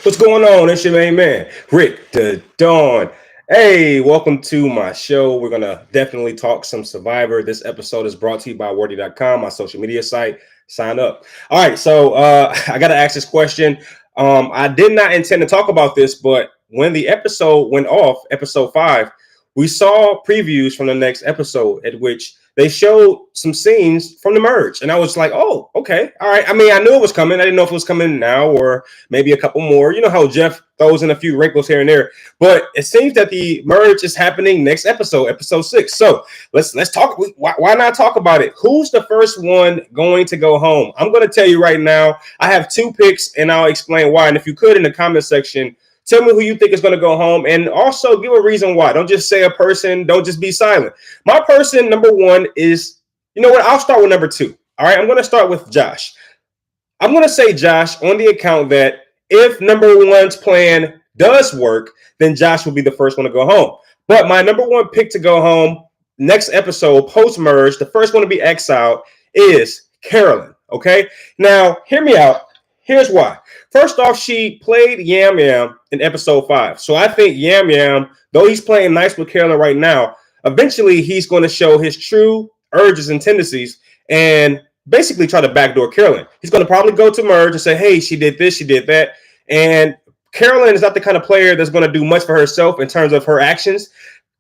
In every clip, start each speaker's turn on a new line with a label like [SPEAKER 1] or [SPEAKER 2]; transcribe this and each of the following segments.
[SPEAKER 1] What's going on? It's your main man, Rick the Dawn. Hey, welcome to my show. We're going to definitely talk some Survivor. This episode is brought to you by wordy.com, my social media site. Sign up. All right, so I got to ask this question. I did not intend to talk about this, but when the episode went off, episode 5, we saw previews from the next episode at which they showed some scenes from the merge. And I was like, oh, okay. All right. I mean, I knew it was coming. I didn't know if it was coming now or maybe a couple more. You know how Jeff throws in a few wrinkles here and there. But it seems that the merge is happening next episode, episode 6. So let's talk. Why not talk about it? Who's the first one going to go home? I'm going to tell you right now. I have 2 picks, and I'll explain why. And if you could, in the comment section, tell me who you think is going to go home, and also give a reason why. Don't just say a person. Don't just be silent. My person, number 1, is, you know what? I'll start with number 2. All right, I'm going to start with Josh. I'm going to say Josh on the account that if number 1's plan does work, then Josh will be the first one to go home. But my number 1 pick to go home next episode, post-merge, the first one to be exiled, is Carolyn. Okay? Now, hear me out. Here's why. First off, she played Yam Yam in episode 5. So I think Yam Yam, though he's playing nice with Carolyn right now, eventually he's going to show his true urges and tendencies and basically try to backdoor Carolyn. He's going to probably go to merge and say, hey, she did this, she did that. And Carolyn is not the kind of player that's going to do much for herself in terms of her actions.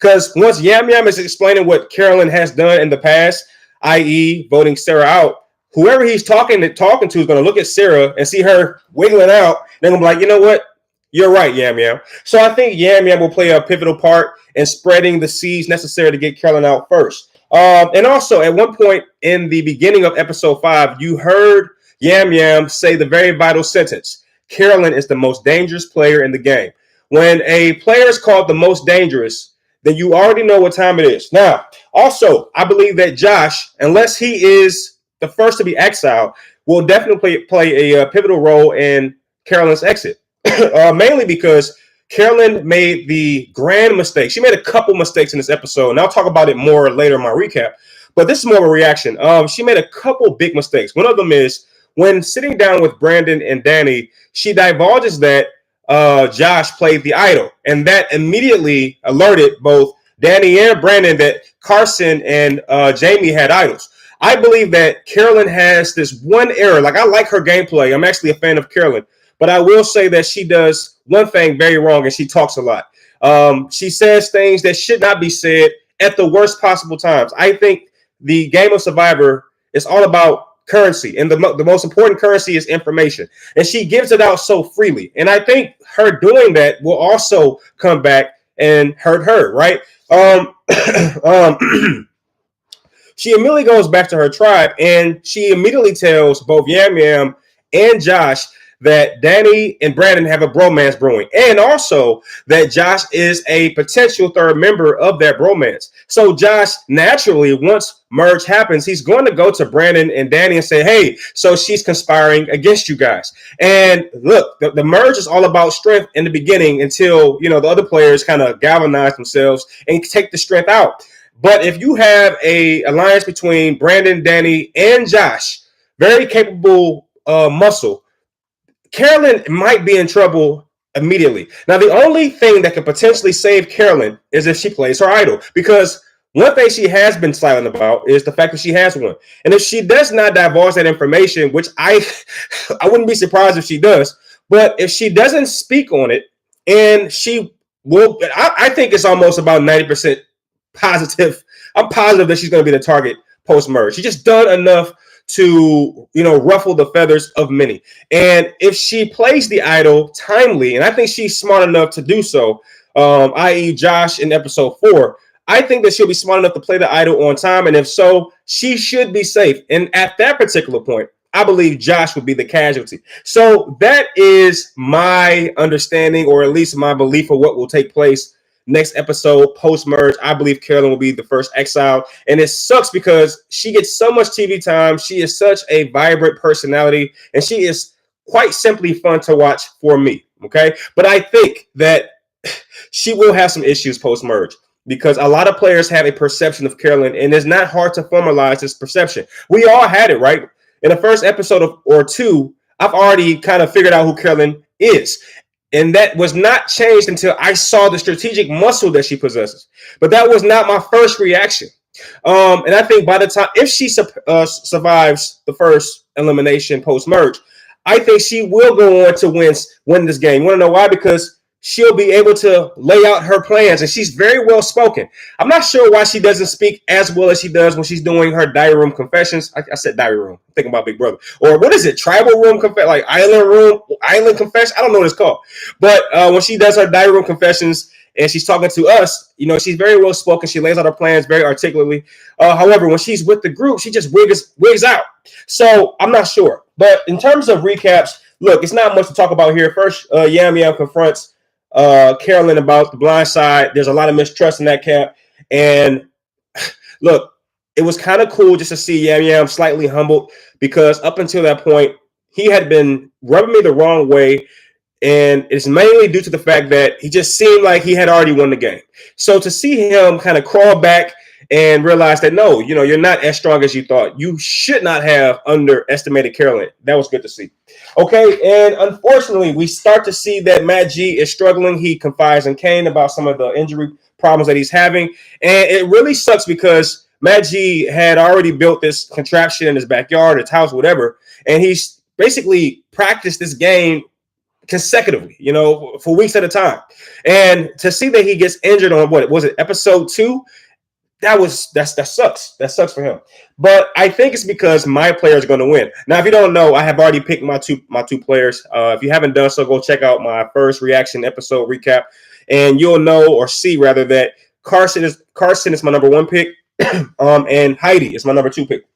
[SPEAKER 1] Because once Yam Yam is explaining what Carolyn has done in the past, i.e. voting Sarah out, whoever he's talking to is going to look at Sarah and see her wiggling out. They're going to be like, you know what? You're right, Yam Yam. So I think Yam Yam will play a pivotal part in spreading the seeds necessary to get Carolyn out first. And also, at one point in the beginning of episode 5, you heard Yam Yam say the very vital sentence: Carolyn is the most dangerous player in the game. When a player is called the most dangerous, then you already know what time it is. Now, also, I believe that Josh, unless he is the first to be exiled, will definitely play a pivotal role in Carolyn's exit. Mainly because Carolyn made the grand mistake. She made a couple mistakes in this episode, and I'll talk about it more later in my recap. But this is more of a reaction. She made a couple big mistakes. One of them is when sitting down with Brandon and Danny, she divulges that Josh played the idol, and that immediately alerted both Danny and Brandon that Carson and Jamie had idols. I believe that Carolyn has this one error. Like, I like her gameplay. I'm actually a fan of Carolyn. But I will say that she does one thing very wrong, and she talks a lot. She says things that should not be said at the worst possible times. I think the game of Survivor is all about currency, and the most important currency is information. And she gives it out so freely. And I think her doing that will also come back and hurt her, right? She immediately goes back to her tribe, and she immediately tells both Yam Yam and Josh that Danny and Brandon have a bromance brewing, and also that Josh is a potential third member of that bromance. So Josh, naturally, once merge happens, he's going to go to Brandon and Danny and say, hey, so she's conspiring against you guys. And look, the merge is all about strength in the beginning until, the other players kind of galvanize themselves and take the strength out. But if you have a alliance between Brandon, Danny, and Josh, very capable muscle, Carolyn might be in trouble immediately. Now, the only thing that could potentially save Carolyn is if she plays her idol, because one thing she has been silent about is the fact that she has one. And if she does not divulge that information, which I wouldn't be surprised if she does, but if she doesn't speak on it, and she will, I think it's almost about 90% positive. I'm positive that she's going to be the target post-merge. She just done enough to, ruffle the feathers of many. And if she plays the idol timely, and I think she's smart enough to do so, i.e. Josh in episode 4, I think that she'll be smart enough to play the idol on time. And if so, she should be safe. And at that particular point, I believe Josh would be the casualty. So that is my understanding, or at least my belief of what will take place next episode, post-merge. I believe Carolyn will be the first exile. And it sucks because she gets so much TV time. She is such a vibrant personality, and she is quite simply fun to watch for me, okay? But I think that she will have some issues post-merge, because a lot of players have a perception of Carolyn, and it's not hard to formalize this perception. We all had it, right? In the first episode or two, I've already kind of figured out who Carolyn is. And that was not changed until I saw the strategic muscle that she possesses. But that was not my first reaction. And I think by the time, if she survives the first elimination post merge, I think she will go on to win this game. You want to know why? Because she'll be able to lay out her plans, and she's very well spoken. I'm not sure why she doesn't speak as well as she does when she's doing her diary room confessions. I said diary room. I'm thinking about Big Brother, or what is it? Tribal room like island confession. I don't know what it's called, but when she does her diary room confessions and she's talking to us, she's very well spoken. She lays out her plans very articulately. However, when she's with the group, she just wigs out. So I'm not sure. But in terms of recaps, look, it's not much to talk about here. First, Yam Yam confronts Carolyn about the blind side. There's a lot of mistrust in that camp. And look, it was kind of cool just to see Yam Yam slightly humbled, because up until that point, he had been rubbing me the wrong way. And it's mainly due to the fact that he just seemed like he had already won the game. So to see him kind of crawl back and realize that, no, you're not as strong as you thought. You should not have underestimated Carolyn. That was good to see. Okay, and unfortunately, we start to see that Matt G is struggling. He confides in Kane about some of the injury problems that he's having. And it really sucks because Matt G had already built this contraption in his backyard, his house, whatever. And he's basically practiced this game consecutively, for weeks at a time. And to see that he gets injured on what was it, episode 2, that sucks. That sucks for him. But I think it's because my player is going to win. Now, if you don't know, I have already picked my two players. If you haven't done so, go check out my first reaction episode recap, and you'll know, or see rather, that Carson is my number 1 pick, and Heidi is my number 2 pick.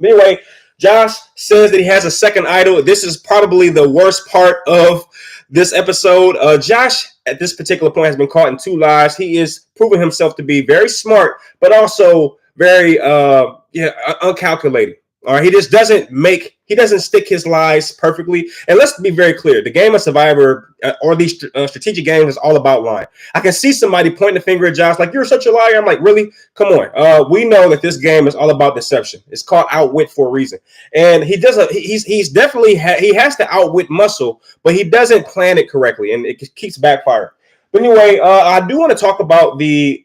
[SPEAKER 1] Anyway, Josh says that he has a second idol. This is probably the worst part of this episode. Josh, at this particular point, has been caught in 2 lies. He is proving himself to be very smart, but also very uncalculating. All right, he just doesn't stick his lies perfectly. And let's be very clear: the game of Survivor or these strategic games is all about lying. I can see somebody pointing the finger at Josh like, "You're such a liar." I'm like, really? Come on. We know that this game is all about deception. It's called outwit for a reason. And he doesn't. He's definitely he has to outwit muscle, but he doesn't plan it correctly, and it keeps backfiring. But anyway, I do want to talk about the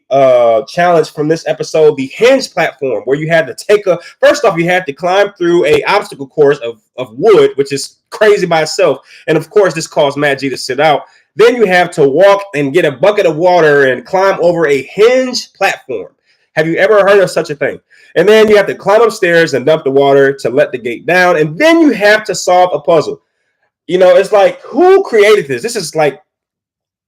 [SPEAKER 1] challenge from this episode, the hinge platform, where you had to first off, you had to climb through a obstacle course of wood, which is crazy by itself. And of course, this caused Matt G to sit out. Then you have to walk and get a bucket of water and climb over a hinge platform. Have you ever heard of such a thing? And then you have to climb upstairs and dump the water to let the gate down. And then you have to solve a puzzle. It's like, who created this? This is like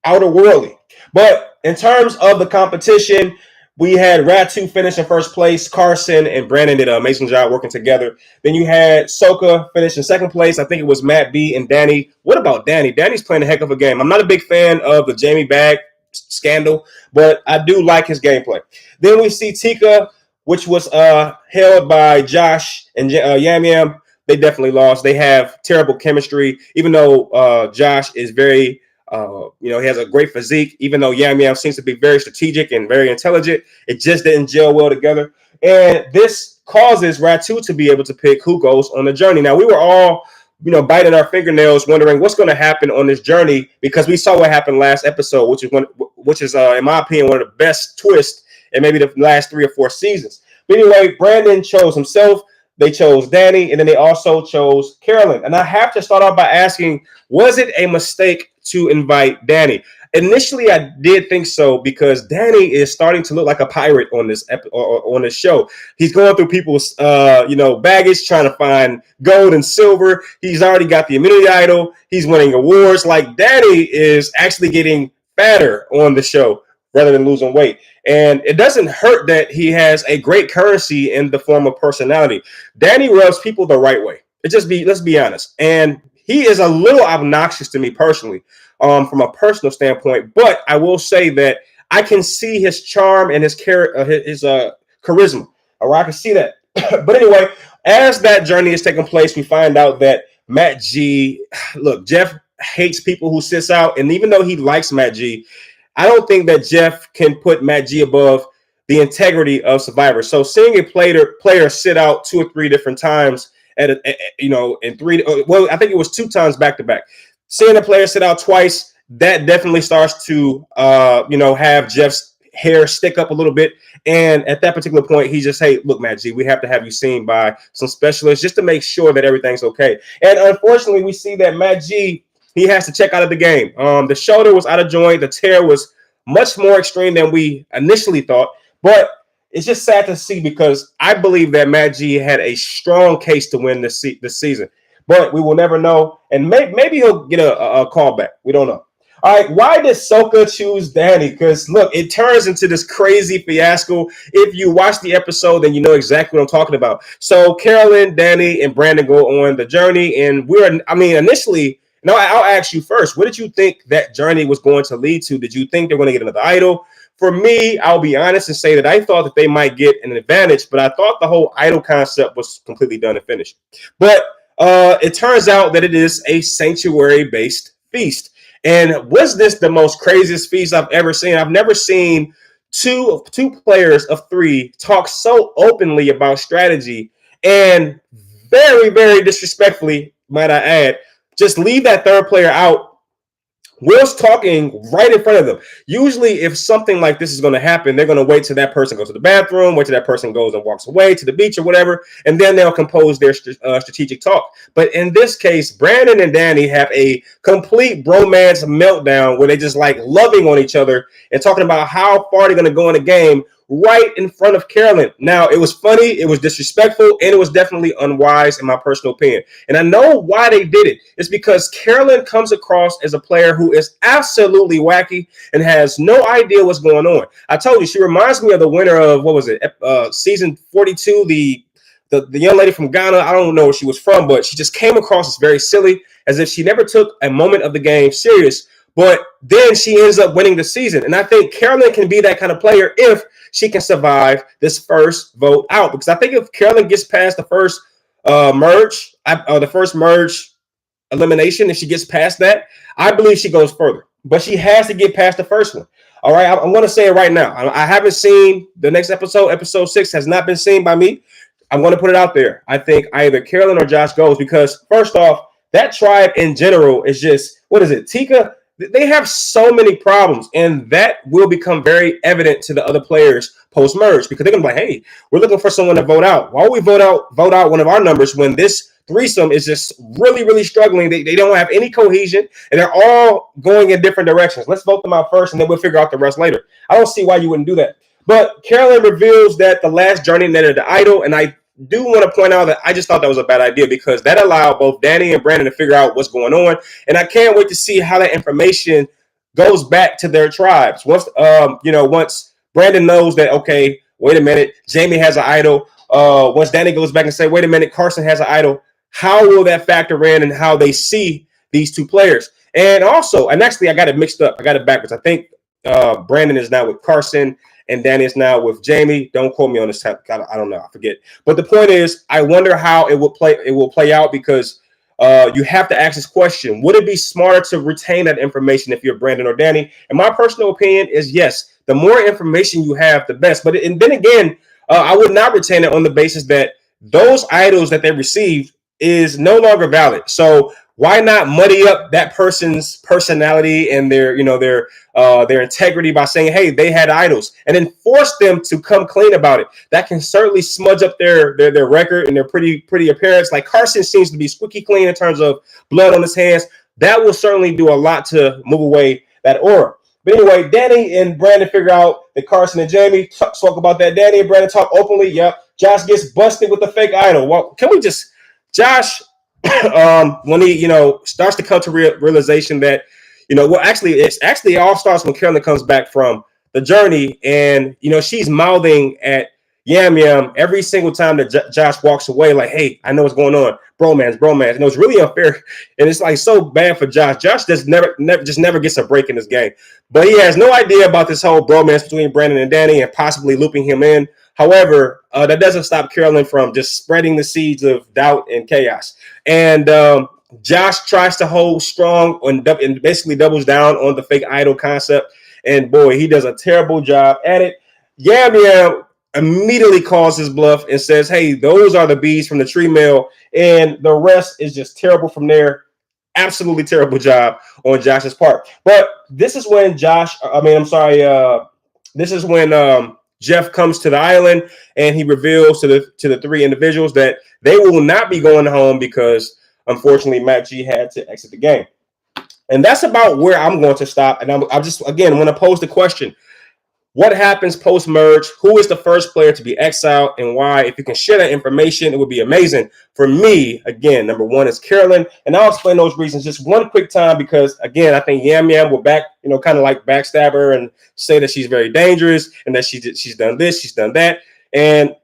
[SPEAKER 1] outer worldly. But in terms of the competition, we had Ratu finish in first place. Carson and Brandon did an amazing job working together. Then you had Soka finish in second place. I think it was Matt B and Danny. What about Danny? Danny's playing a heck of a game. I'm not a big fan of the Jamie Bag scandal, but I do like his gameplay. Then we see Tika, which was held by Josh and Yam Yam. They definitely lost. They have terrible chemistry, even though Josh is very he has a great physique, even though Yam Yam seems to be very strategic and very intelligent. It just didn't gel well together. And this causes Ratu to be able to pick who goes on the journey. Now, we were all, biting our fingernails, wondering what's going to happen on this journey, because we saw what happened last episode, which is in my opinion, one of the best twists in maybe the last 3 or 4 seasons. But anyway, Brandon chose himself. They chose Danny, and then they also chose Carolyn. And I have to start off by asking, was it a mistake to invite Danny? Initially, I did think so, because Danny is starting to look like a pirate on this on this show. He's going through people's baggage, trying to find gold and silver. He's already got the immunity idol. He's winning awards. Like, Danny is actually getting fatter on the show rather than losing weight. And it doesn't hurt that he has a great currency in the form of personality. Danny rubs people the right way. Let's be honest. And he is a little obnoxious to me personally, from a personal standpoint. But I will say that I can see his charm and his charisma. All right, I can see that. But anyway, as that journey is taking place, we find out that Matt G, look, Jeff hates people who sits out. And even though he likes Matt G, I don't think that Jeff can put Matt G above the integrity of Survivor. So seeing a player sit out 2 or 3 different times in 3, well, I think it was 2 times back to back. seeing the player sit out twice, that definitely starts to, have Jeff's hair stick up a little bit. And at that particular point, he just, hey, look, Matt G, we have to have you seen by some specialists just to make sure that everything's okay. And unfortunately, we see that Matt G, he has to check out of the game. The shoulder was out of joint. The tear was much more extreme than we initially thought. But it's just sad to see because I believe that Matt G had a strong case to win this season. But we will never know. And maybe he'll get a call back. We don't know. All right, why did Soka choose Danny? Because, look, it turns into this crazy fiasco. If you watch the episode, then you know exactly what I'm talking about. So Carolyn, Danny, and Brandon go on the journey. And initially, I'll ask you first. What did you think that journey was going to lead to? Did you think they're going to get another idol? For me, I'll be honest and say that I thought that they might get an advantage, but I thought the whole idol concept was completely done and finished. But it turns out that it is a sanctuary-based feast. And was this the most craziest feast I've ever seen? I've never seen two players of three talk so openly about strategy and very, very disrespectfully, might I add, just leave that third player out. Will's talking right in front of them. Usually, if something like this is going to happen, they're going to wait till that person goes to the bathroom, wait till that person goes and walks away to the beach or whatever, and then they'll compose their strategic talk. But in this case, Brandon and Danny have a complete bromance meltdown where they just like loving on each other and talking about how far they're going to go in the game right in front of Carolyn. Now, it was funny, it was disrespectful, and it was definitely unwise in my personal opinion. And I know why they did it. It's because Carolyn comes across as a player who is absolutely wacky and has no idea what's going on. I told you, she reminds me of the winner of, season 42, the young lady from Ghana. I don't know where she was from, but she just came across as very silly, as if she never took a moment of the game serious. But then she ends up winning the season. And I think Carolyn can be that kind of player if she can survive this first vote out. Because I think if Carolyn gets past the first merge elimination, if she gets past that, I believe she goes further. But she has to get past the first one. All right, I'm going to say it right now. I haven't seen the next episode. Episode 6 has not been seen by me. I'm going to put it out there. I think either Carolyn or Josh goes because, first off, that tribe in general is just, what is it, Tika? They have so many problems, and that will become very evident to the other players post-merge because they're going to be like, hey, we're looking for someone to vote out. Why would we vote out one of our numbers when this threesome is just really, really struggling? They don't have any cohesion, and they're all going in different directions. Let's vote them out first, and then we'll figure out the rest later. I don't see why you wouldn't do that. But Carolyn reveals that the last journey netted the idol, and I do want to point out that I just thought that was a bad idea because that allowed both Danny and Brandon to figure out what's going on. And I can't wait to see how that information goes back to their tribes. Once Brandon knows that, okay, wait a minute, Jamie has an idol. Once Danny goes back and say, wait a minute, Carson has an idol. How will that factor in and how they see these two players? And also, and actually I got it mixed up. I got it backwards. I think Brandon is now with Carson and Danny is now with Jamie. Don't quote me on this. I don't know. I forget. But the point is, I wonder how it will play out because you have to ask this question. Would it be smarter to retain that information if you're Brandon or Danny? And my personal opinion is yes. The more information you have, the best. But then again, I would not retain it on the basis that those idols that they received is no longer valid. So why not muddy up that person's personality and their integrity by saying, hey, they had idols, and then force them to come clean about it? That can certainly smudge up their record and their pretty appearance. Like Carson seems to be squeaky clean in terms of blood on his hands. That will certainly do a lot to move away that aura. But anyway, Danny and Brandon figure out that Carson and Jamie talk about that. Danny and Brandon talk openly. Yep. Josh gets busted with the fake idol. Well, can we just, Josh, when he, starts to come to realization that, it all starts when Carolyn comes back from the journey and, she's mouthing at Yam Yam every single time that Josh walks away, like, hey, I know what's going on. Bromance. And it was really unfair. And it's like so bad for Josh. Josh just never gets a break in this game. But he has no idea about this whole bromance between Brandon and Danny and possibly looping him in. However, that doesn't stop Carolyn from just spreading the seeds of doubt and chaos. And Josh tries to hold strong and basically doubles down on the fake idol concept. And boy, he does a terrible job at it. Yam Yam immediately calls his bluff and says, hey, those are the bees from the tree mail. And the rest is just terrible from there. absolutely terrible job on Josh's part. But this is when this is when Jeff comes to the island and he reveals to the three individuals that they will not be going home because unfortunately Mac G had to exit the game. And that's about where I'm going to stop. And I'm just again want to pose the question: what happens post-merge? Who is the first player to be exiled and why? If you can share that information, it would be amazing. For me, again, number one is Carolyn, and I'll explain those reasons just one quick time because, again, I think Yam Yam will kind of like backstab her and say that she's very dangerous and that she's done this, she's done that. And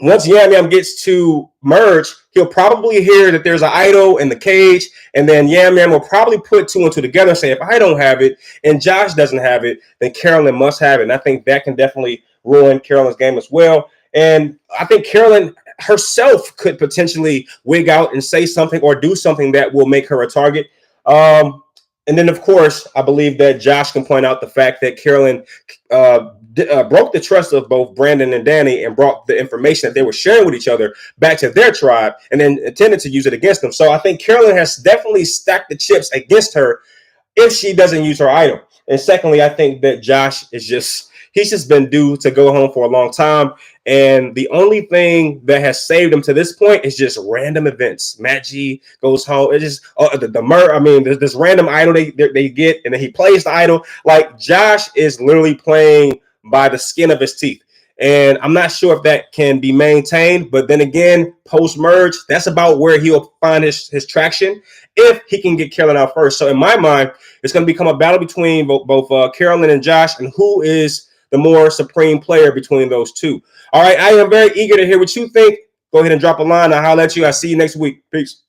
[SPEAKER 1] once Yam Yam gets to merge, he'll probably hear that there's an idol in the cage, and then Yam Yam will probably put two and two together and say, if I don't have it and Josh doesn't have it, then Carolyn must have it. And I think that can definitely ruin Carolyn's game as well. And I think Carolyn herself could potentially wig out and say something or do something that will make her a target. And then, of course, I believe that Josh can point out the fact that Carolyn broke the trust of both Brandon and Danny and brought the information that they were sharing with each other back to their tribe and then intended to use it against them. So I think Carolyn has definitely stacked the chips against her if she doesn't use her idol. And secondly, I think that Josh he's just been due to go home for a long time. And the only thing that has saved him to this point is just random events. Matt G goes home. It's just this random idol they get, and then he plays the idol. Like, Josh is literally playing by the skin of his teeth. And I'm not sure if that can be maintained. But then again, post-merge, that's about where he'll find his traction if he can get Carolyn out first. So in my mind, it's going to become a battle between both Carolyn and Josh, and who is the more supreme player between those two. All right, I am very eager to hear what you think. Go ahead and drop a line. I'll holler at you. I'll see you next week. Peace.